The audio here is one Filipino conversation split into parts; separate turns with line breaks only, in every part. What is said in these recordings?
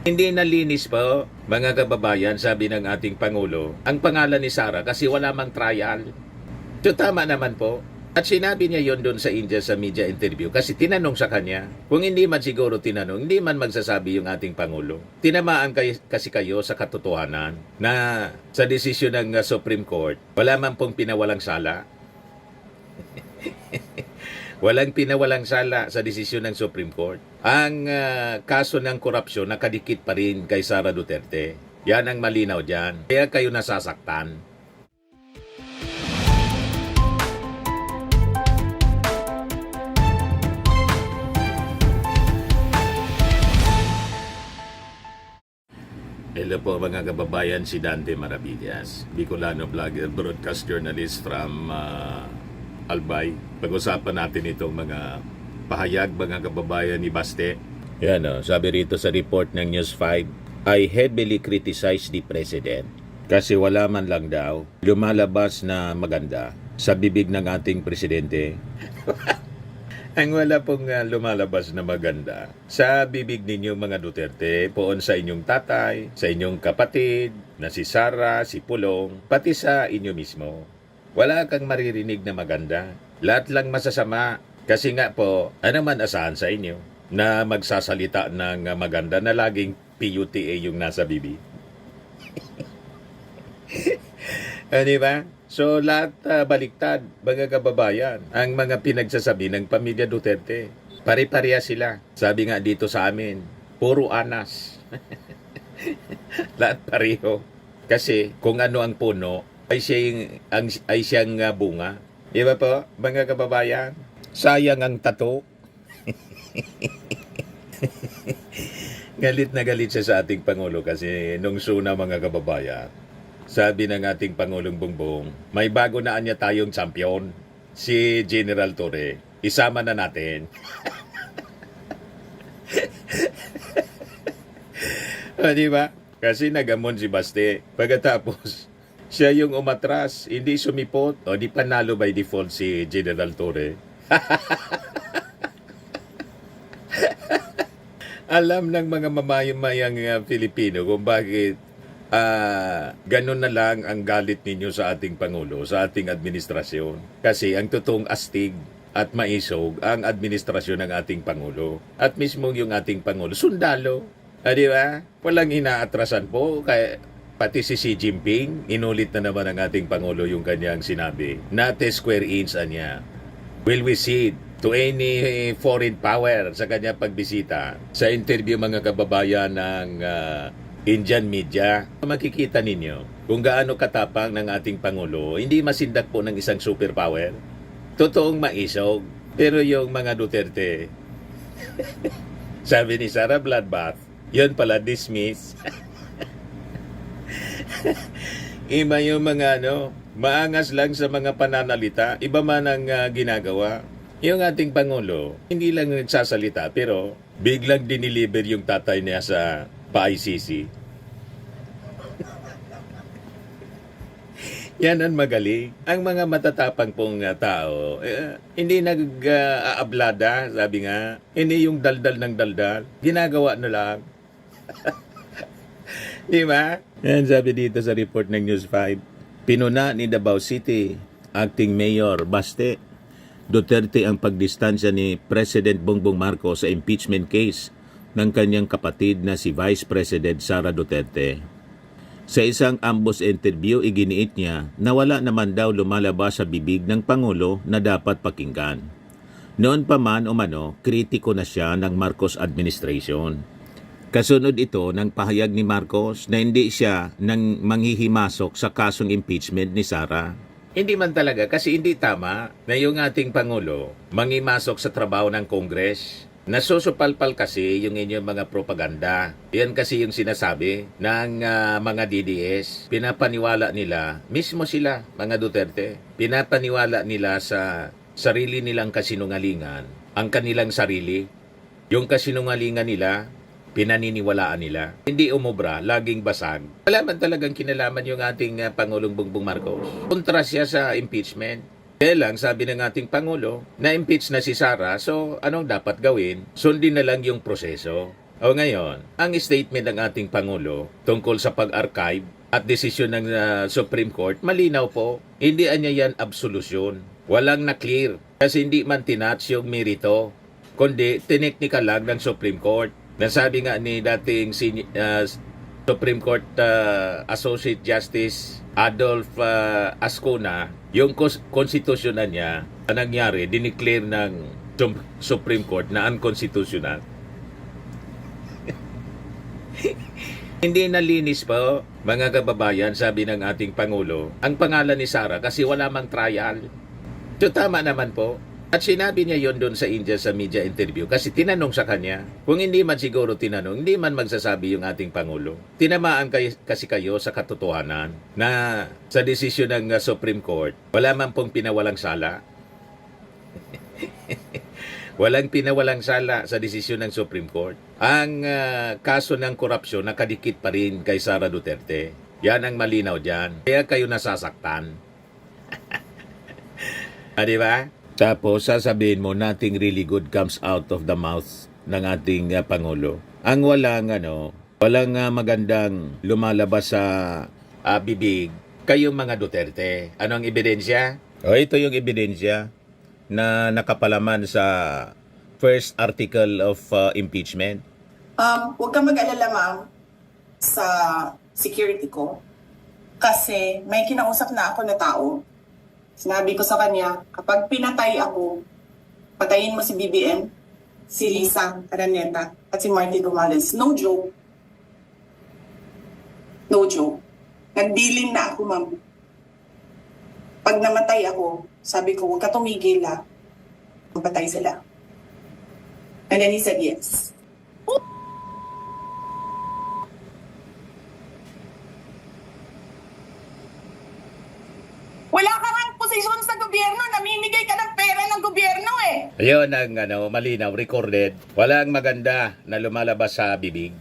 Hindi nalinis po, mga kababayan, sabi ng ating Pangulo, ang pangalan ni Sara kasi wala mang trial. So tama naman po. At sinabi niya yon doon sa India sa media interview kasi tinanong sa kanya. Kung hindi man siguro tinanong, hindi man magsasabi yung ating Pangulo. Tinamaan kasi kayo sa katotohanan na sa desisyon ng Supreme Court, wala man pong pinawalang sala. Walang pinawalang sala sa desisyon ng Supreme Court. Ang kaso ng korupsyon nakadikit pa rin kay Sara Duterte. Yan ang malinaw dyan. Kaya kayo nasasaktan. Hello po mga kababayan, si Dante Maravillas, Bicolano vlogger, broadcast journalist from Albay. Pag-usapan natin itong mga pahayag mga kababayan ni Baste. Yan sabi rito sa report ng News 5, I heavily criticize the President kasi wala man lang daw lumalabas na maganda sa bibig ng ating Presidente. Ang wala pong lumalabas na maganda sa bibig ninyo mga Duterte, poon sa inyong tatay, sa inyong kapatid, na si Sara, si Pulong, pati sa inyo mismo. Wala kang maririnig na maganda. Lahat lang masasama. Kasi nga po, ano man asahan sa inyo na magsasalita ng maganda na laging PUTA yung nasa bibig. Di ba? So lahat baliktad, mga kababayan, ang mga pinagsasabi ng pamilya Duterte. Pare-pareha sila. Sabi nga dito sa amin, puro anas. Lahat pareho. Kasi kung ano ang puno, ay siyang bunga. Di ba po, mga kababayan? Sayang ang tato. Galit na galit siya sa ating Pangulo kasi nung suna mga kababayan. Sabi ng ating Pangulong Bongbong, may bago na anya tayong champion, si General Torre. Isama na natin. Di ba? Kasi nagamon si Baste. Pagkatapos, siya yung umatras, hindi sumipot. O di panalo by default si General Torre. Alam ng mga mamamayang Filipino kung bakit ganun na lang ang galit ninyo sa ating Pangulo, sa ating administrasyon. Kasi ang totoong astig at maisog ang administrasyon ng ating Pangulo. At mismo yung ating Pangulo, sundalo. Di ba? Walang inaatrasan po. Kaya, pati si Xi Jinping, inulit na naman ang ating Pangulo yung kanyang sinabi. Not a square inch niya. Will we cede to any foreign power sa kanya pagbisita? Sa interview mga kababayan ng Indian media, makikita ninyo kung gaano katapang ng ating Pangulo, hindi masindak po ng isang superpower. Totoong maisog. Pero yung mga Duterte, sabi ni Sara, bloodbath, yun pala dismiss. Iba yung mga maangas lang sa mga pananalita, iba man ang ginagawa. Yung ating Pangulo, hindi lang nagsasalita, pero biglang diniliver yung tatay niya sa pa-ICC. Yan ang magaling. Ang mga matatapang pong tao, hindi nag-aablada, sabi nga. Hindi yung daldal ng daldal. Ginagawa na lang. Di ba? Yan sabi dito sa report ng News 5. Pinuna ni Davao City, Acting Mayor Baste, Duterte ang pagdistansya ni President Bongbong Marcos sa impeachment case ng kanyang kapatid na si Vice President Sara Duterte. Sa isang ambos interview, iginiit niya na wala naman daw lumalabas sa bibig ng Pangulo na dapat pakinggan. Noon pa man umano, kritiko na siya ng Marcos administration. Kasunod ito ng pahayag ni Marcos na hindi siya nang manghihimasok sa kasong impeachment ni Sara. Hindi man talaga kasi hindi tama na yung ating Pangulo manghimasok sa trabaho ng Congress. Nasusupalpal kasi yung inyong mga propaganda. Yan kasi yung sinasabi ng mga DDS. Pinapaniwala nila, mismo sila, mga Duterte, pinapaniwala nila sa sarili nilang kasinungalingan, ang kanilang sarili. Yung kasinungalingan nila, pinaniniwalaan nila. Hindi umubra, laging basag. Wala man talagang kinalaman yung ating Pangulong Bongbong Marcos. Kontra siya sa impeachment. Kaya lang, sabi ng ating Pangulo, na-impeach na si Sara, so anong dapat gawin? Sundin na lang yung proseso. O ngayon, ang statement ng ating Pangulo tungkol sa pag-archive at desisyon ng Supreme Court, malinaw po, hindi anya yan absolusyon. Walang na-clear kasi hindi man tinatch yung merito, kundi tineknikal lang ng Supreme Court. Nasabi nga ni dating Supreme Court Associate Justice Adolf Ascona, yung konstitusyonan niya na nangyari, dineclare ng Supreme Court na unconstitutional. Hindi nalinis po, mga kababayan, sabi ng ating Pangulo, ang pangalan ni Sara kasi wala mang trial. So tama naman po. At sinabi niya yon doon sa India sa media interview kasi tinanong sa kanya. Kung hindi man siguro tinanong, hindi man magsasabi yung ating Pangulo. Tinamaan kasi kayo sa katotohanan na sa desisyon ng Supreme Court, wala man pong pinawalang sala. Walang pinawalang sala sa desisyon ng Supreme Court. Ang kaso ng korupsyon nakadikit pa rin kay Sara Duterte. Yan ang malinaw dyan. Kaya kayo nasasaktan. Di ba? Tapos sasabihin mo, nothing really good comes out of the mouth ng ating Pangulo. Ang walang magandang lumalabas sa bibig, kayong mga Duterte. Ano ang ebidensya? Ito yung ebidensya na nakapalaman sa first article of impeachment.
Huwag kang mag-alala, ma'am, sa security ko. Kasi may kinausap na ako na tao. Sinabi ko sa kanya, kapag pinatay ako, patayin mo si BBM, si Lisa Araneta, at si Marty Gomales. No joke. No joke. Nagdilim na ako, ma'am. Pag namatay ako, sabi ko, huwag ka tumigil, ha. Magpatay sila. And then he said yes. Wala ka nga posisyon sa gobyerno, namimigay ka ng pera ng gobyerno eh.
Ayun ang malinaw, recorded. Walang maganda na lumalabas sa bibig.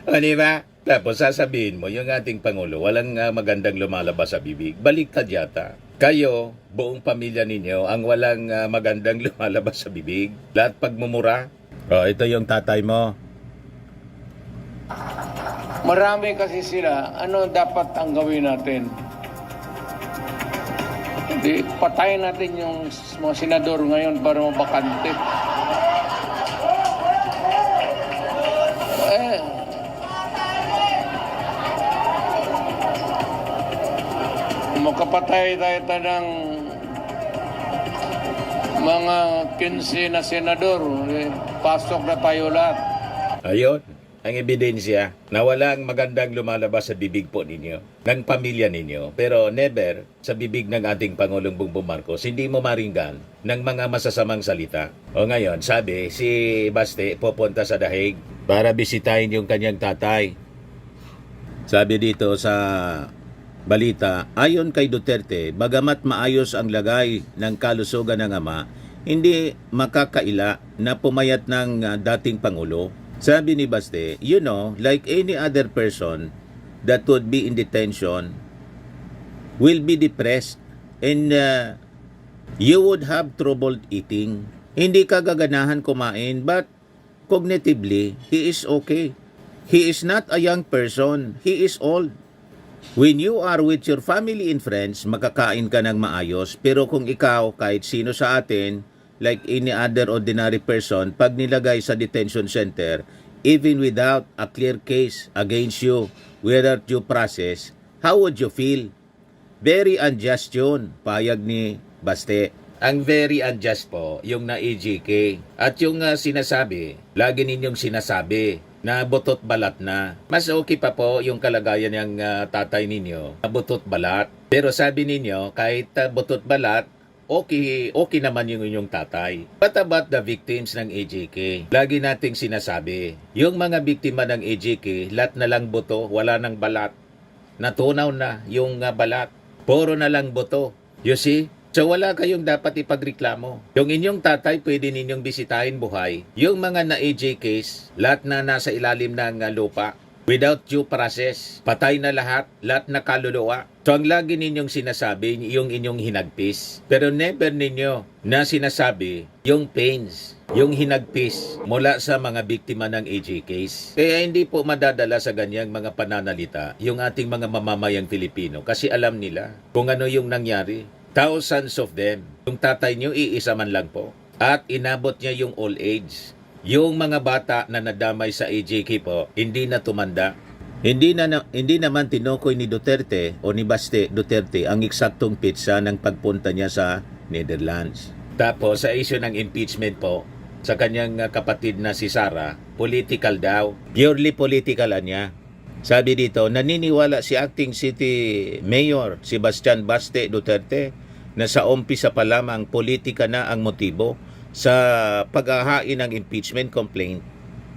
O diba? Tapos sasabihin mo, yung ating Pangulo, walang magandang lumalabas sa bibig. Baliktad yata. Kayo, buong pamilya ninyo, ang walang magandang lumalabas sa bibig. Lahat pagmumura. Ito yung tatay mo.
Marami kasi sila. Ano dapat ang gawin natin? Di, patayin natin yung mga senador ngayon para mabakante. Makapatay tayo ng mga 15 na senador. Pasok na tayo lahat.
Ayun, ang ebidensya na walang magandang lumalabas sa bibig po ninyo, ng pamilya ninyo. Pero never sa bibig ng ating Pangulong Bongbong Marcos, hindi mo maringgan ng mga masasamang salita. O ngayon, sabi, si Baste pupunta sa Dahig para bisitahin yung kanyang tatay. Sabi dito sa balita, ayon kay Duterte, bagamat maayos ang lagay ng kalusugan ng ama, hindi makakaila na pumayat ng dating Pangulo. Sabi ni Baste, you know, like any other person that would be in detention, will be depressed and you would have trouble eating. Hindi ka gaganahan kumain, but cognitively, he is okay. He is not a young person, he is old. When you are with your family and friends, makakain ka ng maayos. Pero kung ikaw, kahit sino sa atin, like any other ordinary person, pag nilagay sa detention center, even without a clear case against you, without due process, how would you feel? Very unjust yun, payag ni Baste. Ang very unjust po, yung na-EJK. At yung sinasabi, lagi ninyong sinasabi, na butot balat na. Mas okay pa po yung kalagayan ng tatay ninyo na butot balat. Pero sabi ninyo, kahit butot balat, okay naman yung inyong tatay. What about the victims ng EJK? Lagi nating sinasabi, yung mga biktima ng EJK, lahat na lang buto, wala nang balat. Natunaw na yung balat. Puro na lang buto. You see? So wala kayong dapat ipagreklamo. Yung inyong tatay pwede ninyong bisitahin buhay. Yung mga na-AJ case, lahat na nasa ilalim ng lupa, Without due process, patay na lahat na kaluluwa. So ang lagi ninyong sinasabi, yung inyong hinagpis. Pero never ninyo na sinasabi yung pains, yung hinagpis mula sa mga biktima ng AJ case. Kaya hindi po madadala sa ganyang mga pananalita yung ating mga mamamayang Pilipino kasi alam nila kung ano yung nangyari. Thousands of them. Yung tatay nyo, iisa man lang po. At inabot niya yung old age. Yung mga bata na nadamay sa AJK po, hindi na tumanda. Hindi naman tinukoy ni Duterte o ni Baste Duterte ang eksaktong pitsa ng pagpunta niya sa Netherlands. Tapos sa issue ng impeachment po, sa kanyang kapatid na si Sara, political daw. Purely political niya. Sabi dito, naniniwala si Acting City Mayor Sebastian Baste Duterte na sa umpisa pa lamang politika na ang motibo sa paghahain ng impeachment complaint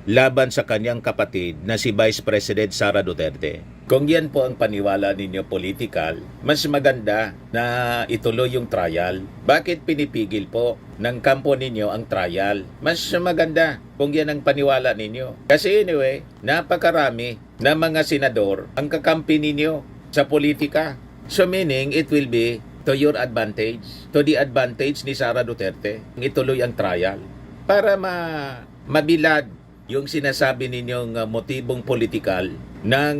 laban sa kanyang kapatid na si Vice President Sara Duterte. Kung yan po ang paniwala ninyo political, mas maganda na ituloy yung trial. Bakit pinipigil po ng kampo ninyo ang trial? Mas maganda kung yan ang paniwala ninyo. Kasi anyway, napakarami na mga senador ang kakampi ninyo sa politika. So meaning, it will be to your advantage, to the advantage ni Sara Duterte, ituloy ang trial para mabilad yung sinasabi ninyong motibong politikal ng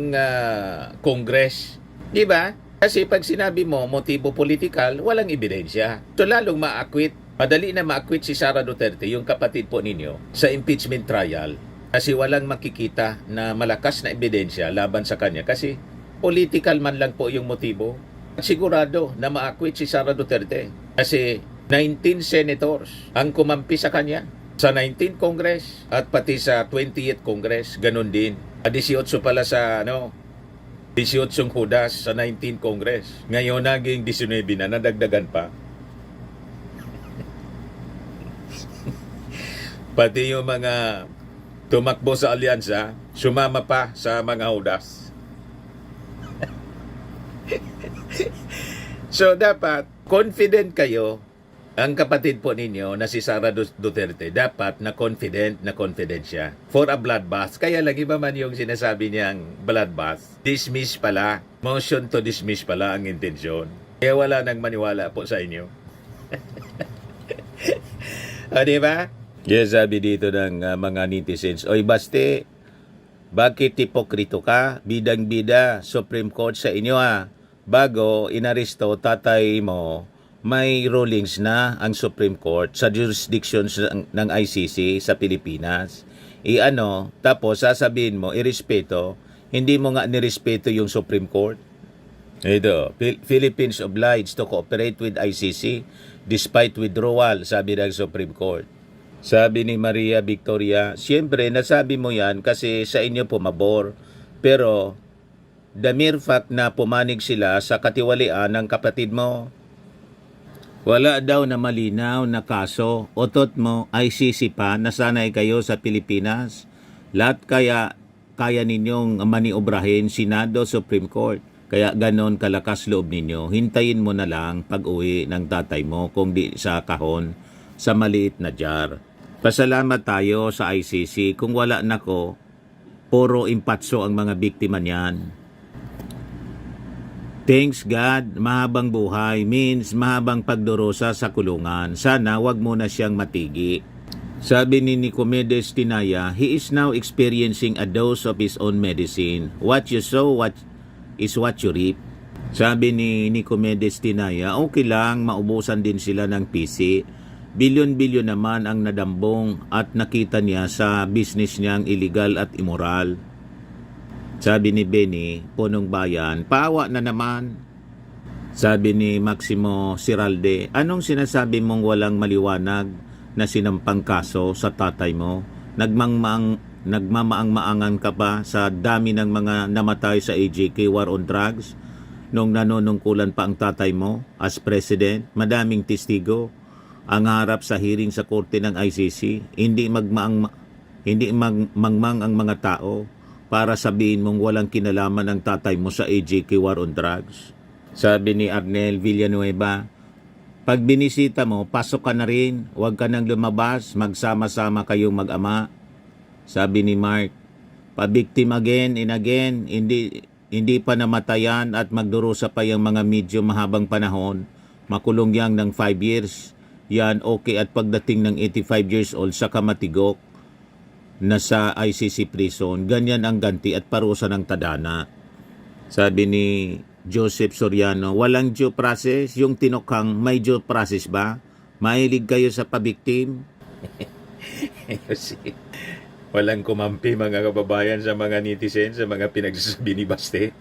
Congress. Di ba? Kasi pag sinabi mo motibo politikal, walang ebidensya. So lalong ma-acquit, madali na ma-acquit si Sara Duterte, yung kapatid po ninyo, sa impeachment trial. Kasi walang makikita na malakas na ebidensya laban sa kanya. Kasi political man lang po yung motibo. Sigurado na ma-acquit si Sara Duterte. Kasi 19 senators ang kumampi sa kanya. Sa 19th Congress at pati sa 20th Congress, ganun din. 18 pala sa 18 Hudas sa 19th Congress. Ngayon naging 19 na, nadagdagan pa. Pati yung mga tumakbo sa alyansa, sumama pa sa mga Hudas. So dapat confident kayo. Ang kapatid po ninyo na si Sara Duterte, dapat na confident siya for a bloodbath. Kaya lang iba man yung sinasabi niyang bloodbath. Dismiss pala. Motion to dismiss pala ang intensyon. Kaya wala nang maniwala po sa inyo. O diba? Yes, sabi dito ng mga netizens, oy Baste, bakit hipokrito ka? Bidang-bida, Supreme Court sa inyo Bago inaresto tatay mo, may rulings na ang Supreme Court sa jurisdictions ng ICC sa Pilipinas. Tapos sasabihin mo, irespeto, hindi mo nga nirespeto yung Supreme Court. Ito, Philippines obliged to cooperate with ICC despite withdrawal, sabi ng Supreme Court. Sabi ni Maria Victoria, siyempre nasabi mo yan kasi sa inyo pumabor, pero the mere fact na pumanig sila sa katiwalian ng kapatid mo, wala daw na malinaw na kaso. Otot mo, ICC pa, nasanay kayo sa Pilipinas. Lahat kaya ninyong maniobrahin, Senado, Supreme Court. Kaya ganon kalakas loob ninyo. Hintayin mo na lang pag-uwi ng tatay mo kung di sa kahon, sa maliit na jar. Pasalamat tayo sa ICC. Kung wala nako, puro impatso ang mga biktima niyan. Thanks God, mahabang buhay means mahabang pagdurusa sa kulungan. Sana wag mo na siyang matigi. Sabi ni Nicomedes Tinaya, he is now experiencing a dose of his own medicine. What you sow is what you reap. Sabi ni Nicomedes Tinaya, okay lang, maubusan din sila ng PC. Bilyon-bilyon naman ang nadambong at nakita niya sa business niyang illegal at immoral. Sabi ni Benny, Punong Bayan, paawa na naman. Sabi ni Maximo Siralde, anong sinasabi mong walang maliwanag na sinampang kaso sa tatay mo? Nagmamaang-maangan ka pa sa dami ng mga namatay sa AJK War on Drugs nung nanunungkulan pa ang tatay mo as president. Madaming testigo ang harap sa hearing sa korte ng ICC. Hindi mangmang ang mga tao para sabihin mong walang kinalaman ang tatay mo sa AJK War on Drugs. Sabi ni Arnel Villanueva, pag binisita mo, pasok ka na rin, huwag ka nang lumabas, magsama-sama kayong mag-ama. Sabi ni Mark pabiktim again and again, hindi pa namatayan at magdurusa pa yung mga medyo mahabang panahon, makulong yang ng 5 years. Yan okay, at pagdating ng 85 years old sa kamatigok na sa ICC prison, ganyan ang ganti at parusa ng tadhana. Sabi ni Joseph Soriano, walang due process, yung tinukhang may due process ba? Mahilig kayo sa pabiktim? Walang kumampi mga kababayan sa mga netizen, sa mga pinagsasabi ni Baste.